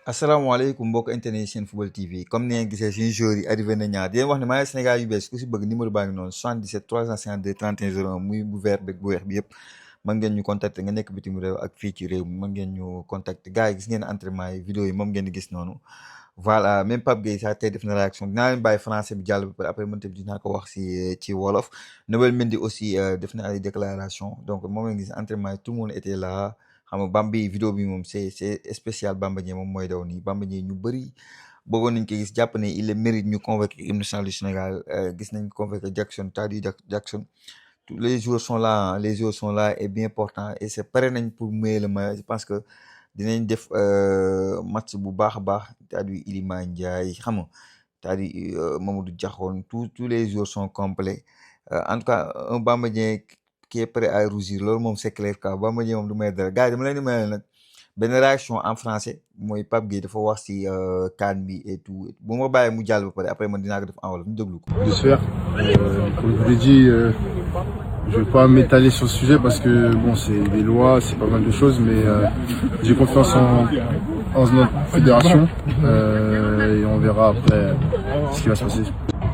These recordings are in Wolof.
asalaamaaleykum mbokk internet seen football TV comme ni ngeen gisee suñu joueurs yi arrivé na ñaar di leen wax ne maa ngi Sénégal yu bees ku si bëgg numéro baa ngi noonu 77 352 31 01 muy bu vert beeg bu weex bi yëpp mën ngeen ñu contacter nga nekk bitim réew ak fii ci réew mi mën ngeen ñu contacter gars yi gis ngeen entraînement yi vidéo yi moom ngeen di gis noonu voilà même Pape Gueye sax tey def na réaction dinaa leen bàyyi français bi jàll ba pare après man tamit dinaa ko wax ci wolof Noël Mendy aussi def na ay déclaration donc moom ngeen gis entraînement yi tout le monde était là xam nga Bambi vidéo bi moom c'est spécial Bamba Dieng moom mooy daw nii Bamba Dieng ñu bëri bëggoon nañ ko gis jàpp ne il est mérite ñu convoqué équipe nationale du Sénégal gis nañ convoqué Jackson Tadiou Jackson tous les joueurs sont là hein, les joueurs sont là et bien portants et c'est pare nañ pour mouiller le maillot je pense que dinañ def match bu baax a baax Tadiou Iliman Ndiaye xam nga Tadiou Mamadou Diakhone tous les joueurs sont complets en tout cas un Bamba Dieng qui est prêt à rougir loolu moom c'est clair quoi Bamba Dieng moom du may dara gars yi dama leen di mayal nag benn réaction en français mooy Pape Gueye dafa wax si CAN bi et tout bu ma bàyyi mu jàll ba pare après man dinaa ko def en wolof ñu déglu ko. J'espère. Comme je vous l'ai dit, je ne vais pas m'étaler sur ce sujet parce que bon, c'est des lois, c'est pas mal de choses, mais j'ai confiance en notre fédération et on verra après ce qui va se passer.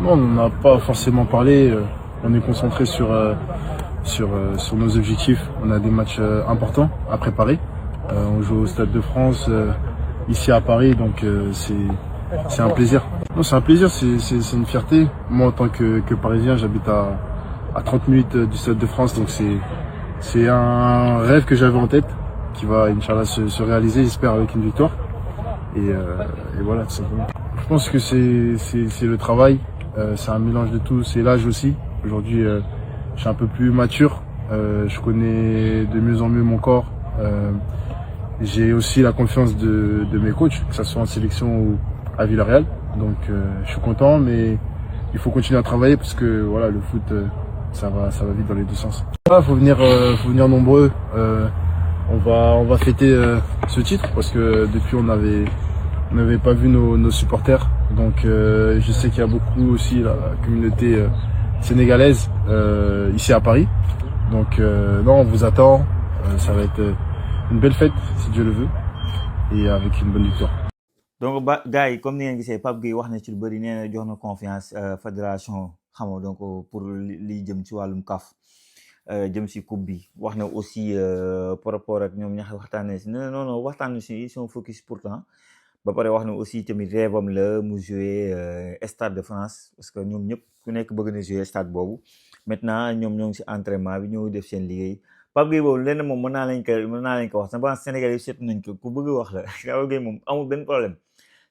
Non, on n'a pas forcément parlé. On est concentré sur nos objectifs. On a des matchs importants à préparer. On joue au Stade de France ici à Paris, donc c'est un plaisir. Non, c'est un plaisir, c'est une fierté. Moi, en tant que Parisien, j'habite à 30 minutes du Stade de France, donc c'est un rêve que j'avais en tête, qui va, Inch'Allah, se réaliser, j'espère, avec une victoire. Et voilà, tout simplement. Je pense que c'est le travail, c'est un mélange de tout, c'est l'âge aussi. Aujourd'hui, je suis un peu plus mature, je connais de mieux en mieux mon corps. J'ai aussi la confiance de mes coachs, que ce soit en sélection ou à Villarreal. Donc je suis content, mais il faut continuer à travailler parce que voilà, le foot, ça va vite dans les deux sens. Il faut venir nombreux. On va fêter ce titre parce que depuis on n'avait pas vu nos supporters. Donc je sais qu'il y a beaucoup aussi la communauté sénégalaise ici à Paris. Donc non, on vous attend. Ça va être une belle fête si Dieu le veut et avec une bonne victoire. donc gars yi comme ni ngeen gisee Pape Gueye wax na ci lu bëri nee na jox na confiance fédération xam nga donc pour li jëm ci wàllum CAF jëm si coupe bi wax na aussi par rapport ak ñoom ñax waxtaanee si non non waxtaan si ils sont focus pourtant ba pare wax na aussi tamit rêve am la mu jouer Stade de France parce que ñoom ñëpp ku nekk bëgg na jouer stade boobu maintenant ñoom ñoo ngi si entraînement bi ñoo def seen liggéey Pape Gueye boobu lenn moom mën naa leen ko wax sama Sénégal yi seet nañ ko ku bëgg wax la Pape Gueye moom amul benn problème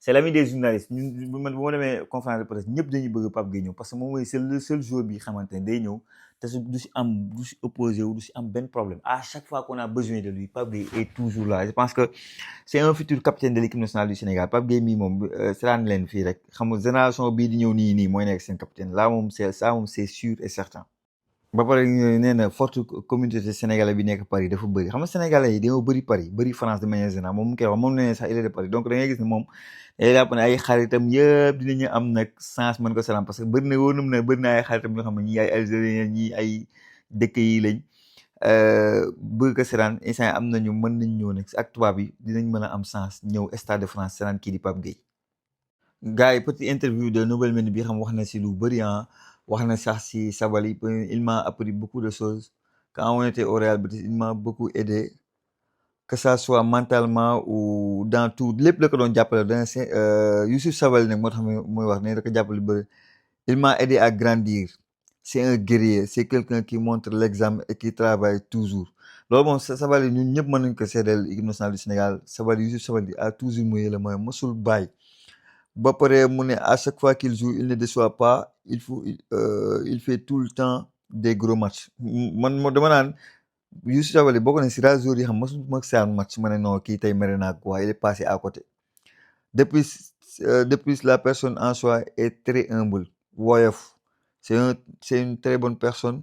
c'est l'ami des journalistes ñun bu ma demee conférence de presse ñëpp dañuy bëgg Pape Gueye ñëw parce que moom mooy c'est le seul joueur bi xamante ne day ñëw te du si opposé wu du si am benn problème à chaque fois qu'on a besoin de lui Pape Gueye est toujours là je pense que c'est un futur capitaine de l'équipe nationale du Sénégal Pape Gueye mii moom seetaan leen fii rek xam nga génération bii di ñëw nii mooy nekk seen capitaine là moom c'est sûr et certain ba pare nee na forte communauté sénégalais bi nekk Paris dafa bëri xam nga sénégalais yi dañoo bëri Paris bëri France de manière générale moom mu koy wax moom nee na sax il est de Paris donc da ngay gis ne moom day jàpp ne ay xaritam yëpp dinañu am nag chance mën ko salaam parce que bëri na wóonum ne bëri na ay xaritam yoo xam ne ñii ay algérien ñii ay dëkk yi lañ bëgg ko seraan instant am nañu mën nañ ñëw nag ak tubaab yi dinañ mën a am chance ñëw Stade de France seraan kii di Pape Gueye gars yi petit interview de Noël Mendy bi xam wax na si lu bëri wax na sax si Sabaly il m'a appris beaucoup de choses quand on était au Real Betis il m'a beaucoup aidé que ça soit mentalement ou dans tout lépp la ko doon jàppale dana Youssouf Sabaly nag moo tax mooy wax ne da ko jàppale bëri il m'a aidé à grandir c'est un guerrier c'est quelqu'un qui montre l'exemple et qui travaille toujours loolu moom Sabaly ñun ñëpp mën nañ ko seedeel équipe nationale du Sénégal Sabaly Youssouf Sabaly a toujours mouillé le maillot mosul bàyyi ba pare mu ne à chaque fois qu'il joue il ne déçoit pas il fait tout le temps des gros matchs man dama naan Youssouf Sabaly bokk na si rares joueurs yi xam mosul mag saan match ma ne non kii tey mere naa quoi il est passé à côté depuis la personne en soi est très humble woyof c'est une très bonne personne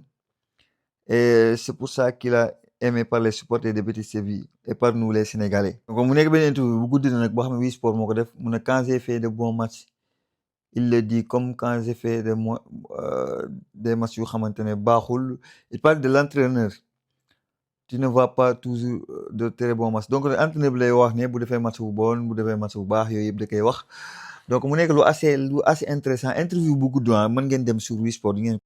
et c'est pour ça qu'il a aimé par les supporters de Betis Séville et par nous les Sénégalais. donc mu nekk benn interview bu guddi na nag boo xam ne Wii Sport moo ko def mu ne quand j'ai fait de bons matchs il le dit comme quand j'ai fait des matchs yu xamante ne baaxul il parle de l'entraîneur tu ne vois pas toujours de très bons matchs donc entraîneur bi lay wax ne bu defee match bu bon bu defee match bu baax yooyu yëpp da koy wax donc mu nekk lu assez intéressant interview bu gudd mën ngeen dem sur Wii Sport ngeen.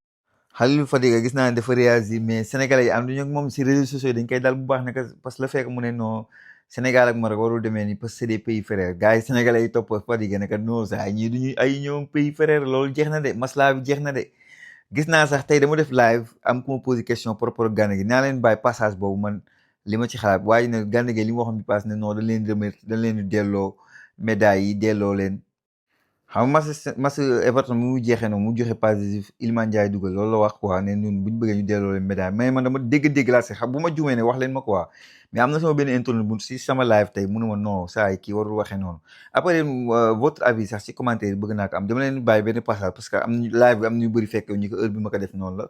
Khalilou Fadiga gis naa ne dafa réagir mais sénégalais yi am nañu ak moom si réseaux sociaux yi dañ koy dal bu baax nag parce que la fekk mu ne non Sénégal ak Maroc warul demee ni parce que c'est des pays frères gars yi sénégalais yi topp Fadiga nag non saa ñii duñu ay ñoom pays frères loolu jeex na de masla bi jeex na de. gis naa sax tey dama def live am ku ma posé question par rapport ak Gana Gueye naa leen bàyyi passage boobu man li ma ci xalaat waaye nag Gana Gueye li mu waxoon bi passe ne non dañ leen di remercier dañ leen di delloo médailles yi delloo leen xam nga match Everton mu jeexee noonu mu joxe passe décisive Iliman Ndiaye dugal loolu la wax quoi ne ñun buñ bëggee ñu delloo leen médaille mais man dama dégg-dégg laa si xam bu ma jumee ne wax leen ma quoi mais am na sama benn internet bu si sama live tey mënu ma non saa yi kii warul waxee noonu après votre avis sax si commentaire bëgg naa ko am dama leen bàyyi benn passage parce que am live bi am ñu bëri fekk ñu ko heure bi ma ko def noonu la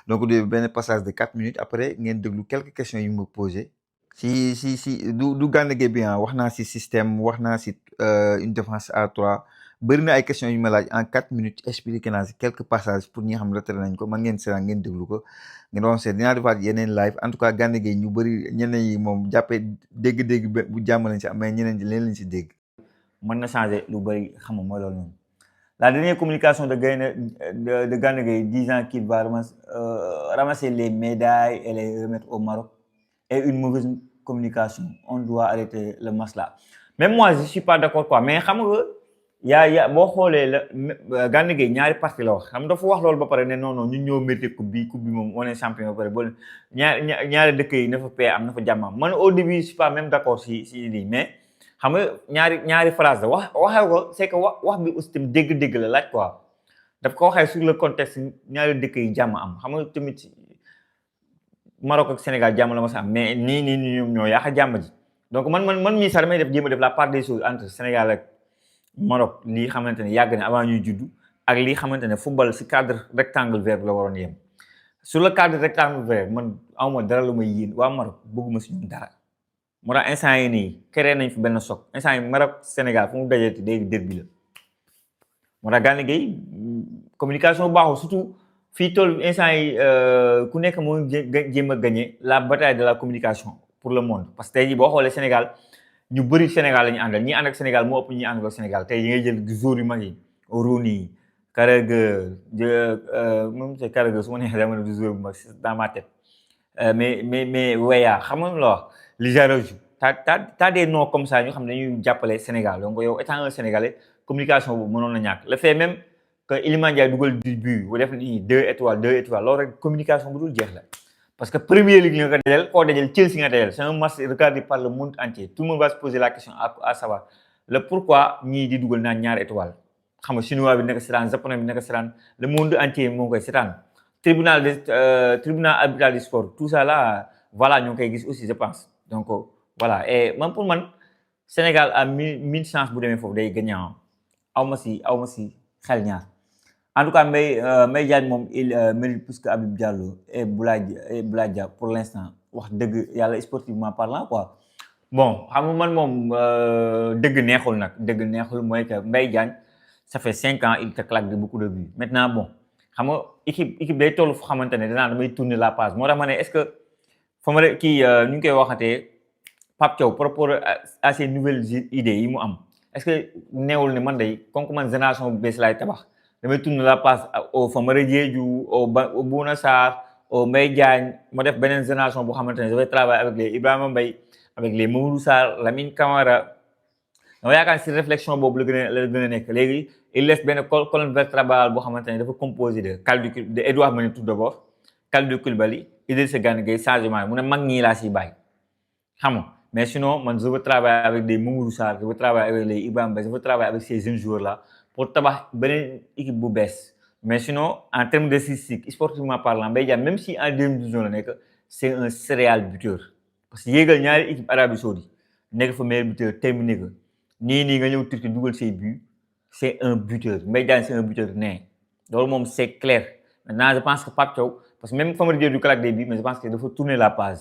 donc de benn passage de 4 minutes après ngeen déglu quelques questions yu ma posé si du Gana Gueye bi wax naa si système wax naa si une défense à 3 bëri na ay questions yu ma laaj en 4 minutes expliqué naa si quelques passages pour ñi nga xam ne retraité nañ ko man ngeen seetaan ngeen déglu ko ngeen wax seet dinaa defaat yeneen live en tout cas Gana Gueye ñu bëri ñeneen yi moom jàppee dégg-dégg bu jàmm lañ si am mais ñeneen leen lañ si dégg. mën na changer lu bëri xam nga mooy loolu noonu la dernière communication de Gana Gueye disant qu'il va ramasser les médailles et les remettre au Maroc est une mauvaise communication on doit arrêter le match là même moi je suis pas d'accord quoi mais xam nga yaa boo xoolee la Gana Gueye ñaari parti la wax xam dafa wax loolu ba pare ne non non ñun ñoo mérité coupe bi moom on est champion ba pare ba ñaari dëkk yi na fa paix am na fa jàmm am man au début je suis pas même d'accord si lii mais xam nga ñaari phrase la waxee ko c'est que wax bi aussi tamit dégg-dégg la laaj quoi daf ko waxee sur le contexte ñaari dëkk yi jàmm am xam nga tamit Maroc ak Sénégal jàmm la ma sa am mais nii ñoom ñoo yàq jàmm ji donc man mii sax damay jéem a def la part des choses entre Sénégal ak Maroc lii xamante ne yàgg na avant ñuy juddu ak lii xamante ne football si cadre rectangle vert la waroon yem sur le cadre rectangle vert man awma dara lu may yéen waa Maroc bëgguma si ñun dara moo tax instant yi nii créé nañ fi benn choc instant yi Maroc Sénégal fu mu dajeeti day derby la moo tax Gana Gueye communication baaxul surtout fii toll instant yi ku nekk moo jéem a gagné la bataille de la communication pour le monde parce que tey jii boo xoolee Sénégal ñu bëri Sénégal la ñu àndal ñi ànd ak Sénégal moo ëpp ñi àndal Sénégal tey yi ngay jël joueurs yu mag yi Rooney Carragher moom c'est Carragher su ma neexee dama ne du joueur bu mag dans ma tête mais Weah xam nga la wax Lizarazu t'as des noms comme ça ñu xam ne dañuy jàppale Sénégal donc yow étant un Sénégalais communication boobu mënoon na ñàkk le fait même que Iliman Ndiaye dugal du but bu def nii 2 étoiles loolu rek communication bu dul jeex la parce que Premier League nga ko dajal koo dajal Chelsea nga dajal c'est un match regardé par le monde entier tout le monde va se poser la question à savoir le pourquoi ñii di dugal naan ñaari étoile xam nga chinois bi nekk seetaan japonais bi nekk seetaan le monde entier moo koy seetaan tribunal arbitral du sport tout ça là voilà ñoo ngi koy gis aussi je pense donc voilà et man pour man Sénégal a mille chance bu demee foofu day gagnant aw ma si xel ñaar en tout cas Mbaye Diagne moom il mérite plus que Habib Diallo et Boulaye Dia pour l'instant wax dëgg yàlla sportivement parlant quoi bon xam nga man moom dëgg neexul mooy que Mbaye Diagne ça fait 5 ans il te claque de beaucoup de buts maintenant bon xam nga équipe day toll fu xamante ne damay tourner la page moo tax ma ne est-ce que fa ma kii ñu ngi koy waxatee Pape Thiaw par rapport à ces nouvelles idées yi mu am est-ce que neewul ne man day comme man génération bu bees laay tabax damay tourner la passe au Famara Diédhiou au Bouna Sarr au Mbaye Diagne ma def beneen génération boo xamante ne je vais travailler avec les Ibrahima Mbaye avec les Mamadou Sarr Lamine Camara dama yaakaar si réflexion boobu la gën a nekk léegi il laisse benn colonne vertébrale boo xamante ne dafa composé de Edouard Mendy tout d'abord Kalidou Koulibaly Idrissa Gana Gueye changement mu ne mag ñii laa siy bàyyi xam nga mais sinon man je veux travailler avec des Mamadou Sarr je veux travailler avec les Ibrahima Mbaye je veux travailler avec ces jeunes joueurs là pour tabax beneen équipe bu bees mais sinon en termes de statistique sportivement parlant Mbaye Diagne même si en 2019 la nekk c'est un serial buteur parce que yéegal ñaari équipe Arabie Saoudite nekk fa meilleur buteur terminé ko nii nga ñëw Turquie dugal say buts c'est un buteur Mbaye Diagne c'est un buteur né loolu moom c'est clair maintenant je pense que Pape Thiaw parce que même Famara Diédhiou claque des buts mais je pense que dafa tourner la page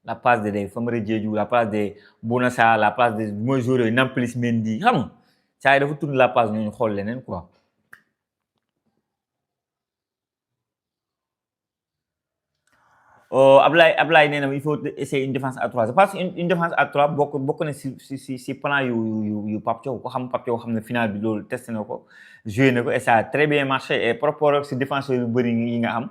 de Famara Diédhiou la page de Bouna Sarr la page de mooy joueur yooyu Nampalys Mendy xam nga saa yi dafa tourner la page ñooñu xool leneen quoi. Ablaye nee na il faut essayer une défense à 3. Je pense une défense à 3 bokk na si plan yu Pape Thiaw ko xam Pape Thiaw xam ne final bi loolu testé na ko joué na ko et ça a très bien marché et par rapport ak si défenseur yu bëri yi nga am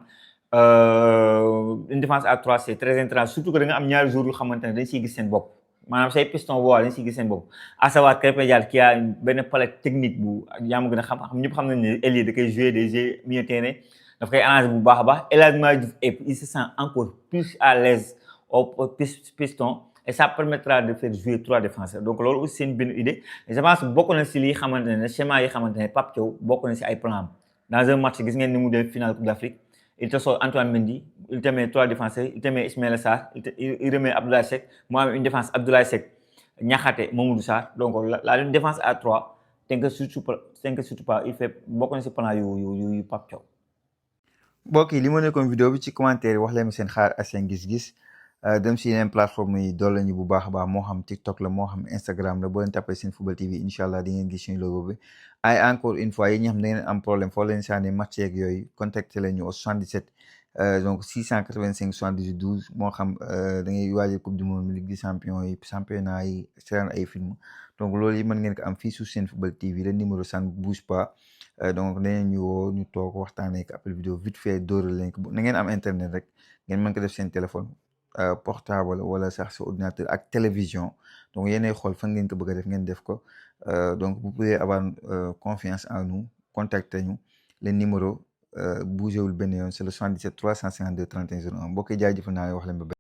une défense à 3 c'est très intéressant surtout que da nga am ñaari joueurs yu xamante ne dañ siy gis seen bopp maanaam say piston boobaa dañ siy gis seen bopp à savoir Krépin Diatta qui a benn palette technique bu yaa ma gën a xam ñëpp xam nañ ne ailier da koy jouer des jeux milieu terrain daf koy arranger bu baax a baax El Hadji Malick Diouf et il se sent encore plus à l'aise au piston et ça permettra de faire jouer 3 défenseurs donc loolu aussi c'est une bonne idée et je pense que bokk na si li xamante ne schéma yi xamante ne Pape Thiaw bokk na si ay plan dans un match gis ngeen ni mu dem finale Coupe d'Afrique il te sort Antoine Mendy il te met 3 défenseurs il te met Ismaïla Sarr il remet Abdoulaye Seck mu am une défense Abdoulaye Seck Niakhaté Mamadou Sarr donc la défense à 3 t'inquiète surtout pas il fait bokk na si plan yu Pape Thiaw. mbokk yi li ma nekkoon vidéo bi ci commentaire wax leen seen xaar ak seen gis-gis dem si yeneen plateforme yi doole ñu bu baax a baax moo xam TikTok la moo xam Instagram la boo leen tapé Senfootball TV incha allah di ngeen gis suñu logo bi ay encore une fois yi ñi xam da ngeen am problème foo leen sànni match yeeg yooyu contacté leen ñu au 77 donc 685 78 12 moo xam da ngay waajal coupe du monde Ligue des champions yi championnat yi seetaan ay film donc loolu yi mën ngeen ko am fii sur Senfootball TV le numéro ça ne bouge pas donc dañu ñu woo ñu toog waxtaanee ak appel vidéo vite fait dóoral leen ko na ngeen am internet rek ngeen mën ko def seen téléphone portable wala sax sa ordinateur ak télévision donc yéenay xool fan ngeen ko bëgg a def ngeen def ko donc vous pouvez avoir confiance en nous contactez ñu le numéro bougéwul benn yoon c'est le 77 352 31 01 mbokk yi jaajëfal naa wax leen ba